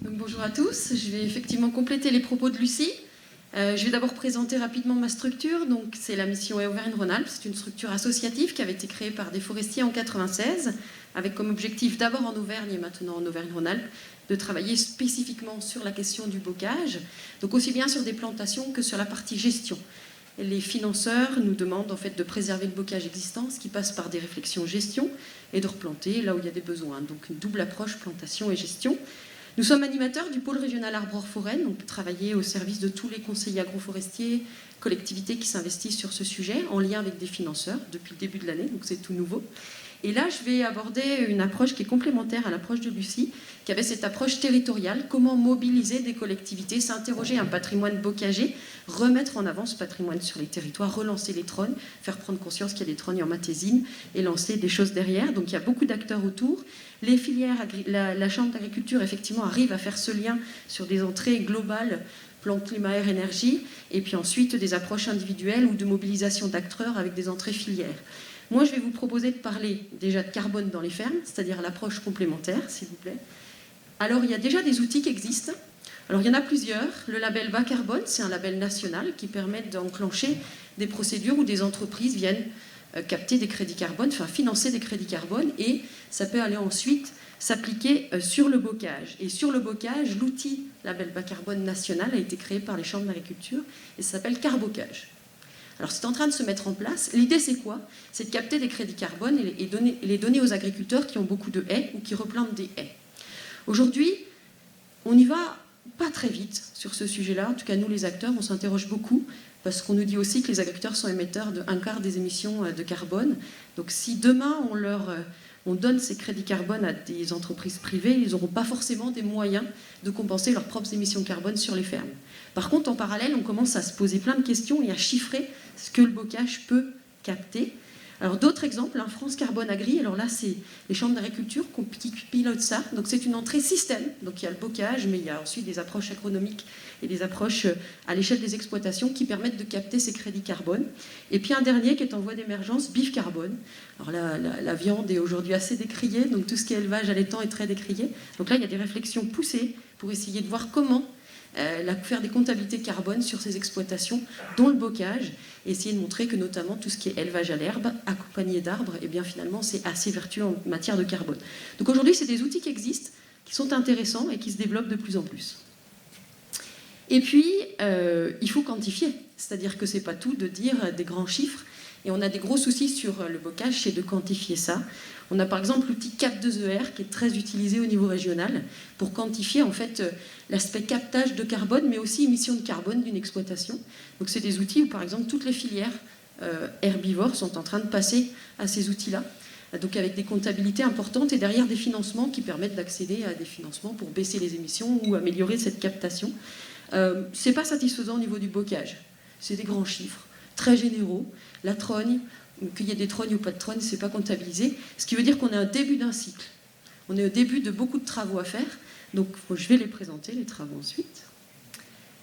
Donc, bonjour à tous, je vais effectivement compléter les propos de Lucie. Je vais d'abord présenter rapidement ma structure. Donc, c'est la mission Auvergne-Rhône-Alpes. C'est une structure associative qui avait été créée par des forestiers en 1996, avec comme objectif d'abord en Auvergne et maintenant en Auvergne-Rhône-Alpes, de travailler spécifiquement sur la question du bocage, donc aussi bien sur des plantations que sur la partie gestion. Et les financeurs nous demandent en fait de préserver le bocage existant, ce qui passe par des réflexions gestion et de replanter là où il y a des besoins. Donc une double approche plantation et gestion. Nous sommes animateurs du pôle régional Arbre-Forêt, donc travailler au service de tous les conseillers agroforestiers, collectivités qui s'investissent sur ce sujet, en lien avec des financeurs depuis le début de l'année, donc c'est tout nouveau. Et là, je vais aborder une approche qui est complémentaire à l'approche de Lucie, qui avait cette approche territoriale, comment mobiliser des collectivités, s'interroger un patrimoine bocager, remettre en avant ce patrimoine sur les territoires, relancer les trognes, faire prendre conscience qu'il y a des trognes en matésine et lancer des choses derrière. Donc il y a beaucoup d'acteurs autour. Les filières, la Chambre d'agriculture, effectivement, arrive à faire ce lien sur des entrées globales, plan climat, air, énergie, et puis ensuite des approches individuelles ou de mobilisation d'acteurs avec des entrées filières. Moi, je vais vous proposer de parler déjà de carbone dans les fermes, c'est-à-dire l'approche complémentaire, s'il vous plaît. Alors, il y a déjà des outils qui existent. Alors, il y en a plusieurs. Le label bas carbone, c'est un label national qui permet d'enclencher des procédures où des entreprises viennent capter des crédits carbone, enfin financer des crédits carbone, et ça peut aller ensuite s'appliquer sur le bocage. Et sur le bocage, l'outil label bas carbone national a été créé par les chambres d'agriculture et ça s'appelle Carbocage. Alors c'est en train de se mettre en place. L'idée c'est quoi? C'est de capter des crédits carbone et les donner aux agriculteurs qui ont beaucoup de haies ou qui replantent des haies. Aujourd'hui, on n'y va pas très vite sur ce sujet-là. En tout cas, nous les acteurs, on s'interroge beaucoup parce qu'on nous dit aussi que les agriculteurs sont émetteurs de 1/4 des émissions de carbone. Donc si demain on donne ces crédits carbone à des entreprises privées, ils n'auront pas forcément des moyens de compenser leurs propres émissions de carbone sur les fermes. Par contre, en parallèle, on commence à se poser plein de questions et à chiffrer ce que le bocage peut capter. Alors d'autres exemples, France Carbone Agri, alors là c'est les chambres d'agriculture qui pilotent ça, donc c'est une entrée système, donc il y a le bocage, mais il y a ensuite des approches agronomiques et des approches à l'échelle des exploitations qui permettent de capter ces crédits carbone. Et puis un dernier qui est en voie d'émergence, Bif Carbone. Alors là, la viande est aujourd'hui assez décriée, donc tout ce qui est élevage allaitant est très décrié. Donc là il y a des réflexions poussées pour essayer de voir comment faire des comptabilités carbone sur ces exploitations, dont le bocage, et essayer de montrer que notamment tout ce qui est élevage à l'herbe, accompagné d'arbres, et bien finalement c'est assez vertueux en matière de carbone. Donc aujourd'hui c'est des outils qui existent, qui sont intéressants et qui se développent de plus en plus. Et puis il faut quantifier, c'est-à-dire que c'est pas tout de dire des grands chiffres, et on a des gros soucis sur le bocage, c'est de quantifier ça. On a par exemple l'outil Cap2ER qui est très utilisé au niveau régional pour quantifier en fait l'aspect captage de carbone mais aussi émission de carbone d'une exploitation. Donc c'est des outils où par exemple toutes les filières herbivores sont en train de passer à ces outils-là. Donc avec des comptabilités importantes et derrière des financements qui permettent d'accéder à des financements pour baisser les émissions ou améliorer cette captation. C'est pas satisfaisant au niveau du bocage. C'est des grands chiffres, très généraux. La trogne, qu'il y ait des trognes ou pas de trognes, c'est pas comptabilisé. Ce qui veut dire qu'on est au début d'un cycle. On est au début de beaucoup de travaux à faire. Donc je vais les présenter, les travaux ensuite.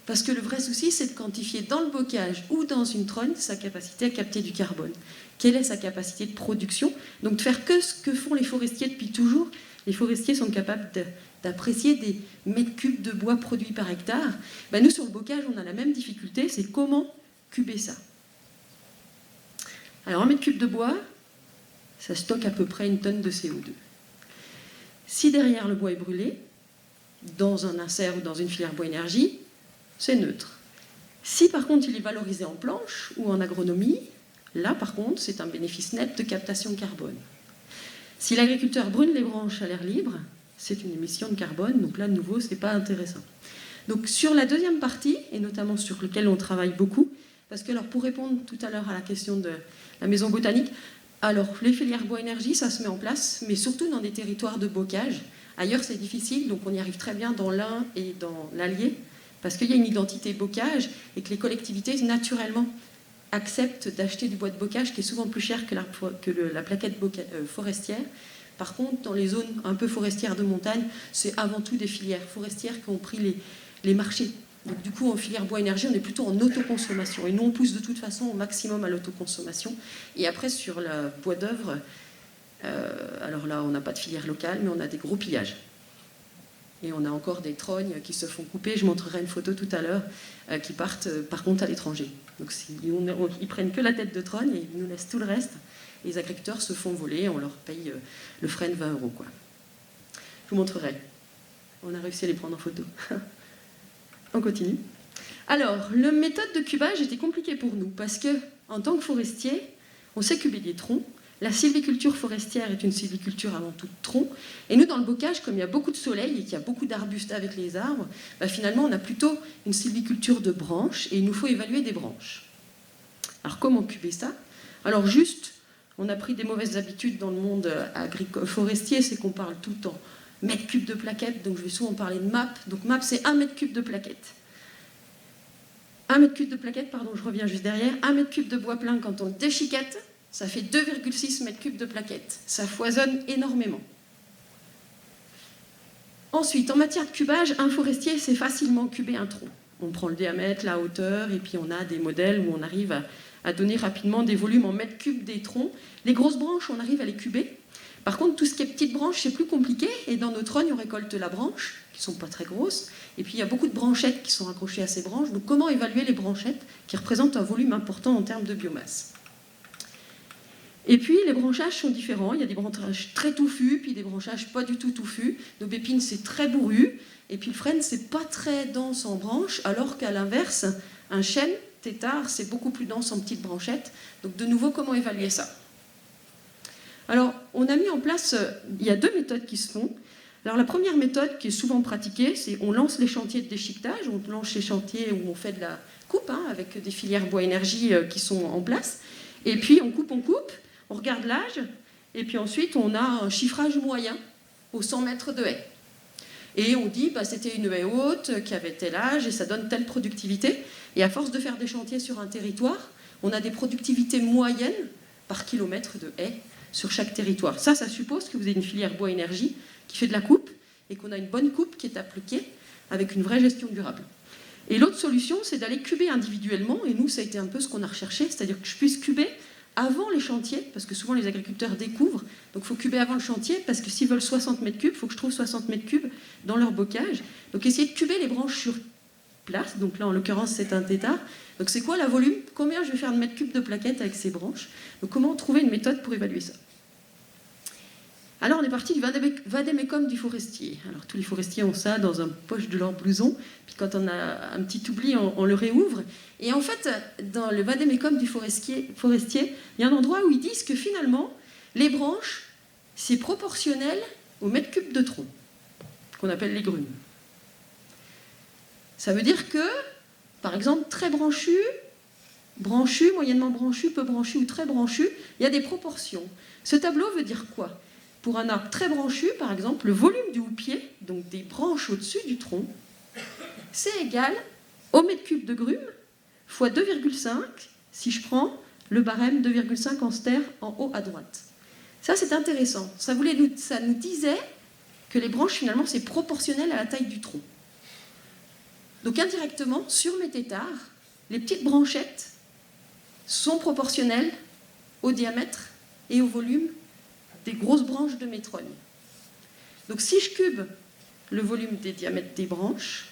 Parce que le vrai souci, c'est de quantifier dans le bocage ou dans une trogne sa capacité à capter du carbone. Quelle est sa capacité de production? Donc de faire que ce que font les forestiers depuis toujours. Les forestiers sont capables d'apprécier des mètres cubes de bois produits par hectare. Nous, sur le bocage, on a la même difficulté, c'est comment cuber ça. Alors, un mètre cube de bois, ça stocke à peu près 1 tonne de CO2. Si derrière le bois est brûlé, dans un insert ou dans une filière bois-énergie, c'est neutre. Si par contre il est valorisé en planche ou en agronomie, là par contre c'est un bénéfice net de captation carbone. Si l'agriculteur brûle les branches à l'air libre, c'est une émission de carbone, donc là de nouveau c'est pas intéressant. Donc sur la deuxième partie, et notamment sur laquelle on travaille beaucoup, parce que alors, pour répondre tout à l'heure à la question de la maison botanique, alors les filières bois-énergie, ça se met en place, mais surtout dans des territoires de bocage. Ailleurs, c'est difficile, donc on y arrive très bien dans l'Ain et dans l'Allier, parce qu'il y a une identité bocage et que les collectivités, naturellement, acceptent d'acheter du bois de bocage qui est souvent plus cher que la plaquette forestière. Par contre, dans les zones un peu forestières de montagne, c'est avant tout des filières forestières qui ont pris les marchés. Donc du coup, en filière bois-énergie, on est plutôt en autoconsommation. Et nous, on pousse de toute façon au maximum à l'autoconsommation. Et après, sur le bois d'œuvre, alors là, on n'a pas de filière locale, mais on a des gros pillages. Et on a encore des trognes qui se font couper, je montrerai une photo tout à l'heure, qui partent par contre à l'étranger. Donc ils prennent que la tête de trogne et ils nous laissent tout le reste. Et les agriculteurs se font voler, on leur paye le frêne 20 €, quoi. Je vous montrerai. On a réussi à les prendre en photo. On continue. Alors, la méthode de cubage était compliquée pour nous, parce que, en tant que forestier, on sait cuber des troncs. La sylviculture forestière est une sylviculture avant tout de troncs. Et nous, dans le bocage, comme il y a beaucoup de soleil et qu'il y a beaucoup d'arbustes avec les arbres, finalement, on a plutôt une sylviculture de branches, et il nous faut évaluer des branches. Alors, comment cuber ça? Alors, juste, on a pris des mauvaises habitudes dans le monde forestier, c'est qu'on parle tout le temps mètre cube de plaquettes, donc je vais souvent parler de MAP. Donc MAP, c'est 1 mètre cube de plaquettes. 1 mètre cube de plaquettes, pardon, je reviens juste derrière. 1 mètre cube de bois plein, quand on le déchiquette, ça fait 2,6 mètres cubes de plaquettes. Ça foisonne énormément. Ensuite, en matière de cubage, un forestier sait facilement cuber un tronc. On prend le diamètre, la hauteur, et puis on a des modèles où on arrive à donner rapidement des volumes en mètres cubes des troncs. Les grosses branches, on arrive à les cuber. Par contre, tout ce qui est petites branches, c'est plus compliqué. Et dans nos trognes, on récolte la branche, qui ne sont pas très grosses. Et puis, il y a beaucoup de branchettes qui sont accrochées à ces branches. Donc, comment évaluer les branchettes qui représentent un volume important en termes de biomasse? Et puis, les branchages sont différents. Il y a des branchages très touffus, puis des branchages pas du tout touffus. Nos bépines, c'est très bourru. Et puis, le frêne, c'est pas très dense en branches, alors qu'à l'inverse, un chêne, tétard, c'est beaucoup plus dense en petites branchettes. Donc, de nouveau, comment évaluer ça? Alors, on a mis en place, il y a 2 méthodes qui se font. Alors, la première méthode qui est souvent pratiquée, c'est on lance les chantiers de déchiquetage, on lance les chantiers où on fait de la coupe, avec des filières bois énergie qui sont en place. Et puis, on coupe, on regarde l'âge, et puis ensuite, on a un chiffrage moyen aux 100 mètres de haie. Et on dit, c'était une haie haute, qui avait tel âge, et ça donne telle productivité. Et à force de faire des chantiers sur un territoire, on a des productivités moyennes par kilomètre de haie sur chaque territoire. Ça suppose que vous avez une filière bois énergie qui fait de la coupe et qu'on a une bonne coupe qui est appliquée avec une vraie gestion durable. Et l'autre solution, c'est d'aller cuber individuellement, et nous, ça a été un peu ce qu'on a recherché, c'est-à-dire que je puisse cuber avant les chantiers, parce que souvent les agriculteurs découvrent, donc il faut cuber avant le chantier, parce que s'ils veulent 60 mètres cubes, il faut que je trouve 60 mètres cubes dans leur bocage. Donc essayer de cuber les branches sur place, donc là en l'occurrence c'est un tétard. Donc c'est quoi la volume? Combien je vais faire de mètres cubes de plaquettes avec ces branches? Donc comment trouver une méthode pour évaluer ça? Alors on est parti du vadémécum du forestier. Alors tous les forestiers ont ça dans un poche de leur blouson, puis quand on a un petit oubli, on le réouvre. Et en fait, dans le vadémécum du forestier, il y a un endroit où ils disent que finalement, les branches, c'est proportionnel au mètre cube de tronc, qu'on appelle les grumes. Ça veut dire que, par exemple, très branchu, moyennement branchu, peu branchu ou très branchu, il y a des proportions. Ce tableau veut dire quoi? Pour un arbre très branchu, par exemple, le volume du houppier, donc des branches au-dessus du tronc, c'est égal au mètre cube de grume fois 2,5 si je prends le barème 2,5 en ster en haut à droite. Ça, c'est intéressant. Ça nous disait que les branches, finalement, c'est proportionnel à la taille du tronc. Donc indirectement, sur mes tétards, les petites branchettes sont proportionnelles au diamètre et au volume des grosses branches de mes trognes. Donc si je cube le volume des diamètres des branches,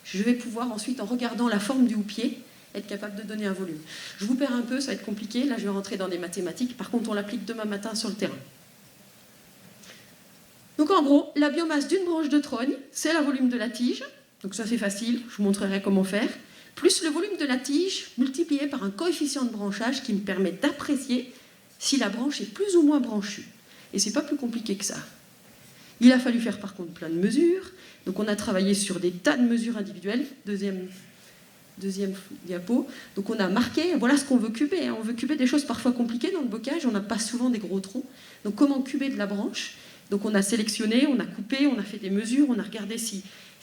je vais pouvoir ensuite, en regardant la forme du houppier, être capable de donner un volume. Je vous perds un peu, ça va être compliqué, là je vais rentrer dans des mathématiques, par contre on l'applique demain matin sur le terrain. Donc en gros, la biomasse d'une branche de trogne, c'est le volume de la tige, donc ça c'est facile, je vous montrerai comment faire, plus le volume de la tige multiplié par un coefficient de branchage qui me permet d'apprécier si la branche est plus ou moins branchue. Et c'est pas plus compliqué que ça. Il a fallu faire par contre plein de mesures, donc on a travaillé sur des tas de mesures individuelles, deuxième diapo, donc on a marqué, voilà ce qu'on veut cuber, on veut cuber des choses parfois compliquées dans le bocage, on n'a pas souvent des gros troncs, donc comment cuber de la branche? Donc on a sélectionné, on a coupé, on a fait des mesures, on a regardé si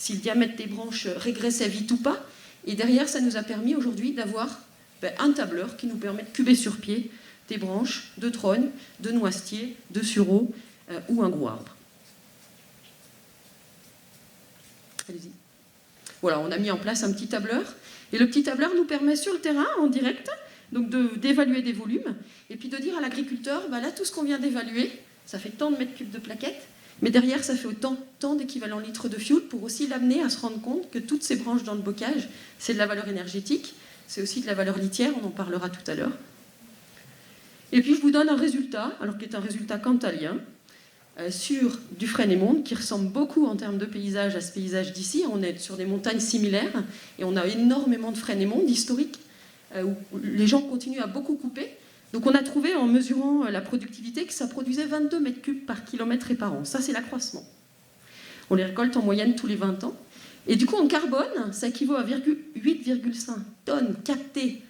le diamètre des branches régressait vite ou pas, et derrière ça nous a permis aujourd'hui d'avoir un tableur qui nous permet de cuber sur pied des branches de trogne, de noisetier, de sureau ou un gros arbre. Allez-y. Voilà, on a mis en place un petit tableur, et le petit tableur nous permet sur le terrain, en direct, donc d'évaluer des volumes, et puis de dire à l'agriculteur, là tout ce qu'on vient d'évaluer, ça fait tant de mètres cubes de plaquettes, Mais derrière, ça fait tant d'équivalents litres de fioul pour aussi l'amener à se rendre compte que toutes ces branches dans le bocage, c'est de la valeur énergétique, c'est aussi de la valeur litière, on en parlera tout à l'heure. Et puis je vous donne un résultat, alors qui est un résultat cantalien, sur du Fresnes-et-Mondes, qui ressemble beaucoup en termes de paysage à ce paysage d'ici. On est sur des montagnes similaires, et on a énormément de Fresnes-et-Mondes historiques, où les gens continuent à beaucoup couper. Donc on a trouvé, en mesurant la productivité, que ça produisait 22 mètres cubes par kilomètre et par an. Ça, c'est l'accroissement. On les récolte en moyenne tous les 20 ans. Et du coup, en carbone, ça équivaut à 8,5 tonnes captées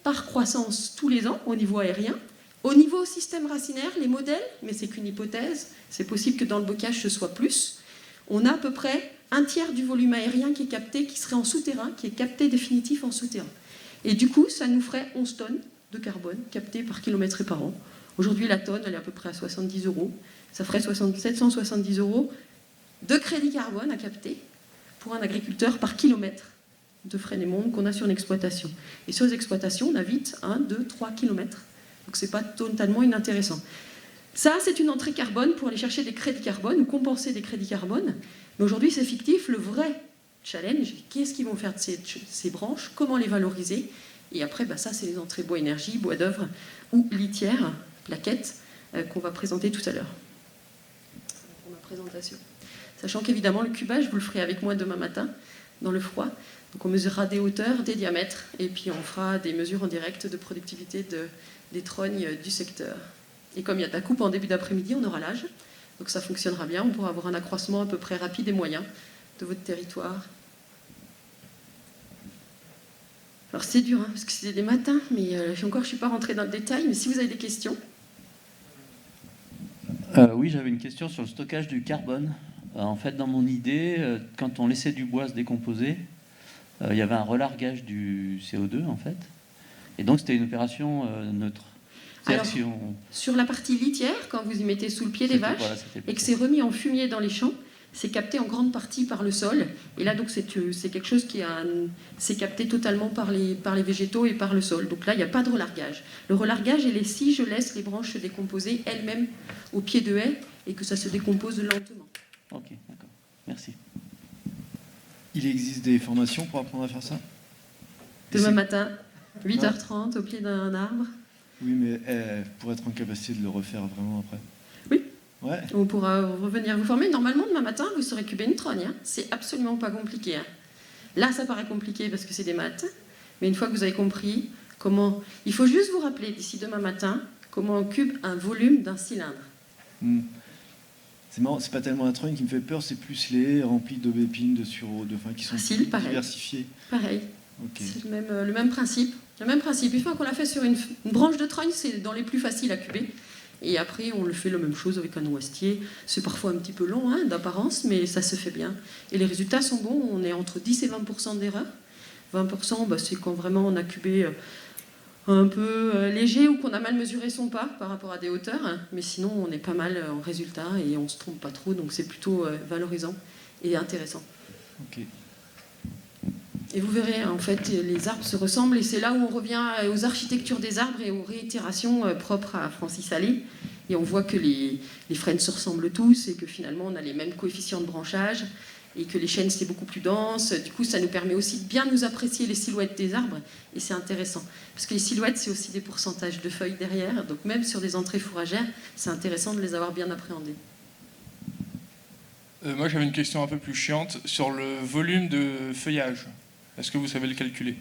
par croissance tous les ans au niveau aérien. Au niveau système racinaire, les modèles, mais c'est qu'une hypothèse, c'est possible que dans le bocage ce soit plus, on a à peu près un tiers du volume aérien qui est capté, qui serait en souterrain, qui est capté définitif en souterrain. Et du coup, ça nous ferait 11 tonnes de carbone capté par kilomètre et par an. Aujourd'hui, la tonne, elle est à peu près à 70 €. Ça ferait 770 € de crédit carbone à capter pour un agriculteur par kilomètre de Fresnes-et-Mondes qu'on a sur une exploitation. Et sur les exploitations, on a vite 1, 2, 3 kilomètres. Donc ce n'est pas totalement inintéressant. Ça, c'est une entrée carbone pour aller chercher des crédits carbone ou compenser des crédits carbone. Mais aujourd'hui, c'est fictif. Le vrai challenge, qu'est-ce qu'ils vont faire de ces branches, comment les valoriser. Et après, ça, c'est les entrées bois énergie, bois d'œuvre ou litière, plaquettes, qu'on va présenter tout à l'heure. Pour ma présentation. Sachant qu'évidemment, le cubage, vous le ferez avec moi demain matin, dans le froid. Donc on mesurera des hauteurs, des diamètres, et puis on fera des mesures en direct de productivité des trognes du secteur. Et comme il y a de la coupe en début d'après-midi, on aura l'âge. Donc ça fonctionnera bien, on pourra avoir un accroissement à peu près rapide et moyen de votre territoire. Alors c'est dur, parce que c'est des matins, mais encore je ne suis pas rentrée dans le détail, mais si vous avez des questions. Oui, j'avais une question sur le stockage du carbone. En fait, dans mon idée, quand on laissait du bois se décomposer, il y avait un relargage du CO2, en fait. Et donc, c'était une opération neutre. Alors, sur la partie litière, quand vous y mettez sous le pied des vaches, voilà, et que c'est remis en fumier dans les champs, c'est capté en grande partie par le sol. Et là, donc, c'est quelque chose qui c'est capté totalement par les végétaux et par le sol. Donc là, il n'y a pas de relargage. Le relargage, il est si je laisse les branches se décomposer elles-mêmes au pied de haie et que ça se décompose lentement. Ok, d'accord. Merci. Il existe des formations pour apprendre à faire ça? Demain matin, 8h30, au pied d'un arbre. Oui, mais pour être en capacité de le refaire vraiment après. Oui. Ouais. On pourra revenir vous former. Normalement, demain matin, vous saurez cuber une trogne. Hein. C'est absolument pas compliqué. Hein. Là, ça paraît compliqué parce que c'est des maths. Mais une fois que vous avez compris comment... Il faut juste vous rappeler d'ici demain matin comment on cube un volume d'un cylindre. C'est marrant, c'est pas tellement la trogne qui me fait peur, c'est plus les haies remplies d'aubépines, de sureaux, qui sont diversifiées. Pareil. Okay. C'est le même principe. Le même principe. Une fois qu'on l'a fait sur une branche de trogne, c'est dans les plus faciles à cuber. Et après, on le fait la même chose avec un noisetier. C'est parfois un petit peu long d'apparence, mais ça se fait bien. Et les résultats sont bons. On est entre 10 et 20% d'erreur. 20%, c'est quand vraiment on a cubé un peu léger ou qu'on a mal mesuré son pas par rapport à des hauteurs. Mais sinon, on est pas mal en résultat et on ne se trompe pas trop. Donc c'est plutôt valorisant et intéressant. Ok. Et vous verrez, en fait, les arbres se ressemblent et c'est là où on revient aux architectures des arbres et aux réitérations propres à Francis Allais. Et on voit que les frênes se ressemblent tous et que finalement on a les mêmes coefficients de branchage et que les chênes c'est beaucoup plus dense. Du coup, ça nous permet aussi de bien nous apprécier les silhouettes des arbres et c'est intéressant. Parce que les silhouettes, c'est aussi des pourcentages de feuilles derrière. Donc même sur des entrées fourragères, c'est intéressant de les avoir bien appréhendées. Moi, j'avais une question un peu plus chiante sur le volume de feuillage. Est-ce que vous savez le calculer?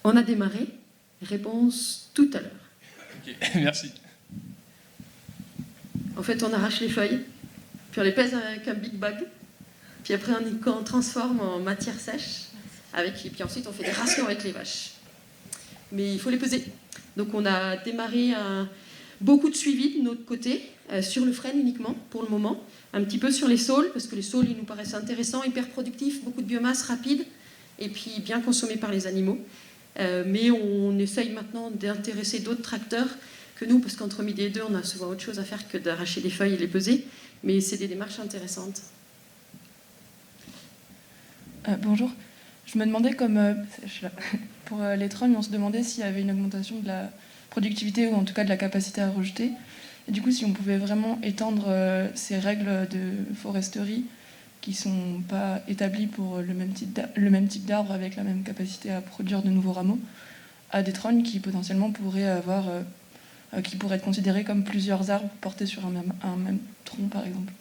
On a démarré. Réponse tout à l'heure. Ok, merci. En fait, on arrache les feuilles, puis on les pèse avec un big bag, puis après on transforme en matière sèche, et puis ensuite on fait des rations avec les vaches. Mais il faut les peser. Donc on a démarré beaucoup de suivi de notre côté, sur le frêne uniquement pour le moment, un petit peu sur les saules, parce que les saules ils nous paraissent intéressants, hyper productifs, beaucoup de biomasse rapide, et puis bien consommés par les animaux. Mais on essaye maintenant d'intéresser d'autres tracteurs que nous, parce qu'entre midi et deux, on a souvent autre chose à faire que d'arracher les feuilles et les peser, mais c'est des démarches intéressantes. Bonjour, je me demandais, pour les trognes, on se demandait s'il y avait une augmentation de la productivité ou en tout cas de la capacité à rejeter. Et du coup, si on pouvait vraiment étendre ces règles de foresterie qui ne sont pas établies pour le même type d'arbre avec la même capacité à produire de nouveaux rameaux, à des trognes qui potentiellement pourraient être considérés comme plusieurs arbres portés sur un même tronc, par exemple.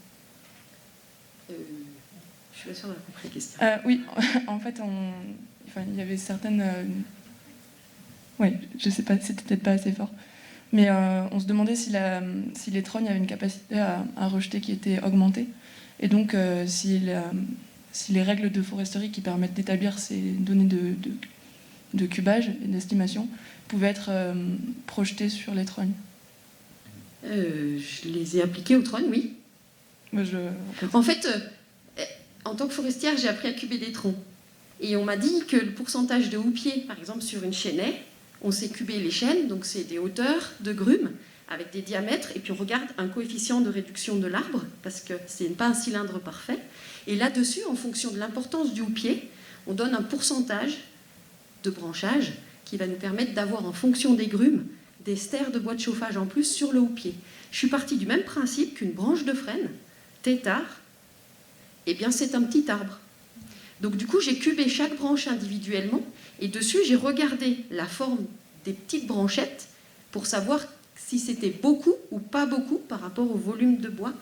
Je suis pas sûre d'avoir compris la question. Oui, en fait, il y avait certaines... Oui, je sais pas, c'était peut-être pas assez fort. Mais on se demandait si les trognes avaient une capacité à rejeter qui était augmentée. Et donc, si les règles de foresterie qui permettent d'établir ces données de cubage et d'estimation pouvaient être projetées sur les trognes. Je les ai appliquées aux trognes, oui. En fait, en tant que forestière, j'ai appris à cuber des troncs. Et on m'a dit que le pourcentage de houppiers, par exemple sur une chênaie, on sait cuber les chênes, donc c'est des hauteurs de grumes avec des diamètres, et puis on regarde un coefficient de réduction de l'arbre, parce que ce n'est pas un cylindre parfait. Et là-dessus, en fonction de l'importance du houppier, on donne un pourcentage de branchage qui va nous permettre d'avoir, en fonction des grumes, des stères de bois de chauffage en plus sur le houppier. Je suis partie du même principe qu'une branche de frêne, tétard, eh bien c'est un petit arbre. Donc du coup, j'ai cubé chaque branche individuellement, et dessus, j'ai regardé la forme des petites branchettes pour savoir si c'était beaucoup ou pas beaucoup par rapport au volume de bois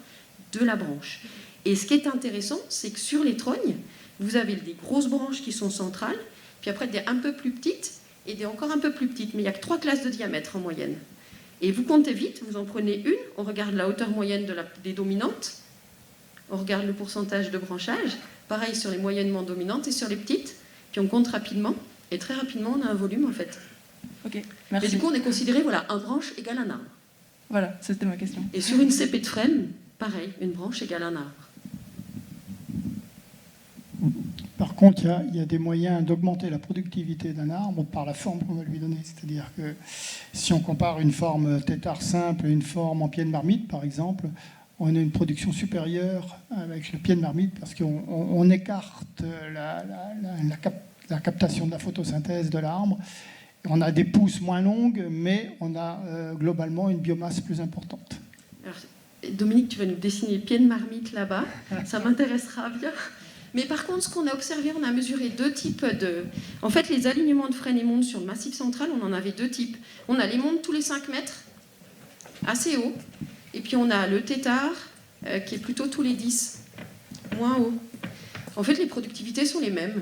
de la branche. Et ce qui est intéressant, c'est que sur les trognes, vous avez des grosses branches qui sont centrales, puis après des un peu plus petites et des encore un peu plus petites. Mais il n'y a que 3 classes de diamètre en moyenne. Et vous comptez vite, vous en prenez une, on regarde la hauteur moyenne des dominantes, on regarde le pourcentage de branchage, pareil sur les moyennement dominantes et sur les petites, puis on compte rapidement, et très rapidement on a un volume en fait. Ok, merci. Mais du coup on est considéré, voilà, un branche égale un arbre. Voilà, c'était ma question. Et sur une CP de frêne, pareil, une branche égale un arbre. Par contre, il y a des moyens d'augmenter la productivité d'un arbre par la forme qu'on va lui donner. C'est-à-dire que si on compare une forme tétard simple et une forme en pied de marmite, par exemple, on a une production supérieure avec le pied de marmite parce qu'on écarte la captation de la photosynthèse de l'arbre. On a des pousses moins longues, mais on a globalement une biomasse plus importante. Alors, Dominique, tu vas nous dessiner le pied de marmite là-bas. Ça m'intéressera bien. Mais par contre, ce qu'on a observé, on a mesuré 2 types de... En fait, les alignements de frênes et mondes sur le massif central, on en avait 2 types. On a les mondes tous les 5 mètres, assez haut. Et puis on a le tétard, qui est plutôt tous les 10, moins haut. En fait, les productivités sont les mêmes.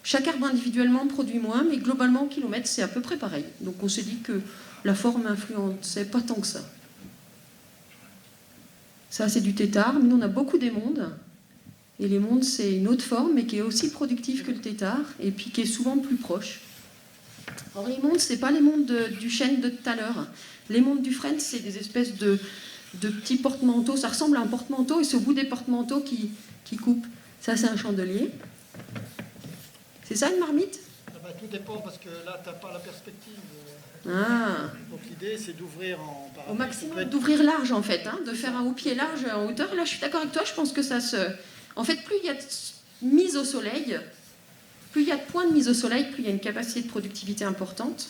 Chaque arbre individuellement produit moins, mais globalement, au kilomètre, c'est à peu près pareil. Donc on s'est dit que la forme influençait pas tant que ça. Ça, c'est du tétard, mais nous, on a beaucoup des mondes. Et les mondes, c'est une autre forme, mais qui est aussi productive que le tétard, et puis qui est souvent plus proche. Alors les mondes, ce n'est pas les mondes du chêne de tout à l'heure. Les mondes du frêne, c'est des espèces de petits porte-manteaux. Ça ressemble à un porte-manteau, et c'est au bout des porte-manteaux qui coupe. Ça, c'est un chandelier. C'est ça, une marmite ? Tout dépend, parce que là, tu n'as pas la perspective. Ah. Donc l'idée, c'est d'ouvrir au maximum, d'ouvrir large, en fait, hein, de faire un houppier large en hauteur. Là, je suis d'accord avec toi, je pense que ça se... En fait, plus il y a de mise au soleil, plus il y a de points de mise au soleil, plus il y a une capacité de productivité importante.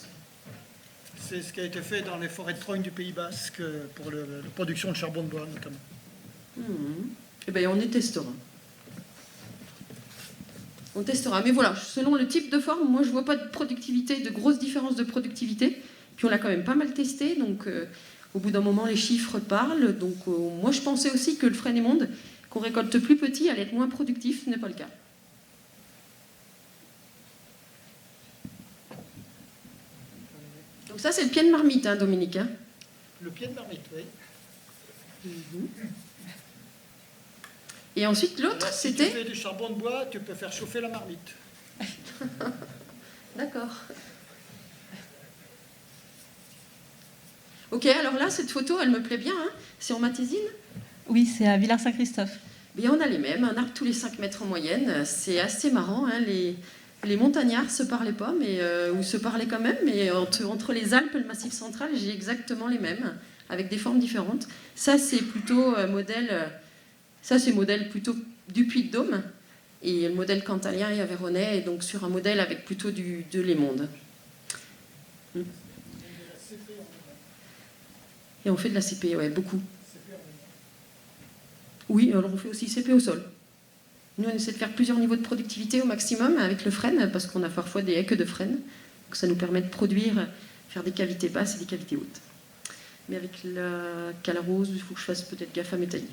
C'est ce qui a été fait dans les forêts de Trogne du Pays Basque pour la production de charbon de bois, notamment. Eh bien, on y testera. On testera. Mais voilà, selon le type de forme, moi, je ne vois pas de productivité, de grosses différences de productivité. Puis on l'a quand même pas mal testé, donc au bout d'un moment, les chiffres parlent. Donc moi, je pensais aussi que le frêne et monde, qu'on récolte plus petit, allait être moins productif. Ce n'est pas le cas. Donc ça, c'est le pied de marmite, hein, Dominique. Hein. Le pied de marmite, oui. Et ensuite, l'autre, c'était... Si tu fais du charbon de bois, tu peux faire chauffer la marmite. D'accord. Ok, alors là, cette photo, elle me plaît bien. Hein. C'est en Matésine ? Oui, c'est à Villars-Saint-Christophe. Bien, on a les mêmes, un arbre tous les 5 mètres en moyenne. C'est assez marrant. Hein. Les montagnards ne se parlaient pas, ou se parlaient quand même, mais entre les Alpes et le Massif central, j'ai exactement les mêmes, avec des formes différentes. Ça, c'est plutôt modèle... Ça, c'est modèle plutôt du Puy-de-Dôme, et le modèle cantalien et aveyronais est donc sur un modèle avec plutôt de l'émonde. Et on fait de la CP, ouais, beaucoup. Oui, alors on fait aussi CP au sol. Nous, on essaie de faire plusieurs niveaux de productivité au maximum avec le frêne, parce qu'on a parfois des haies de frêne. Donc ça nous permet de produire, faire des cavités basses et des cavités hautes. Mais avec la cale rose, il faut que je fasse peut-être gaffe à mes taillis.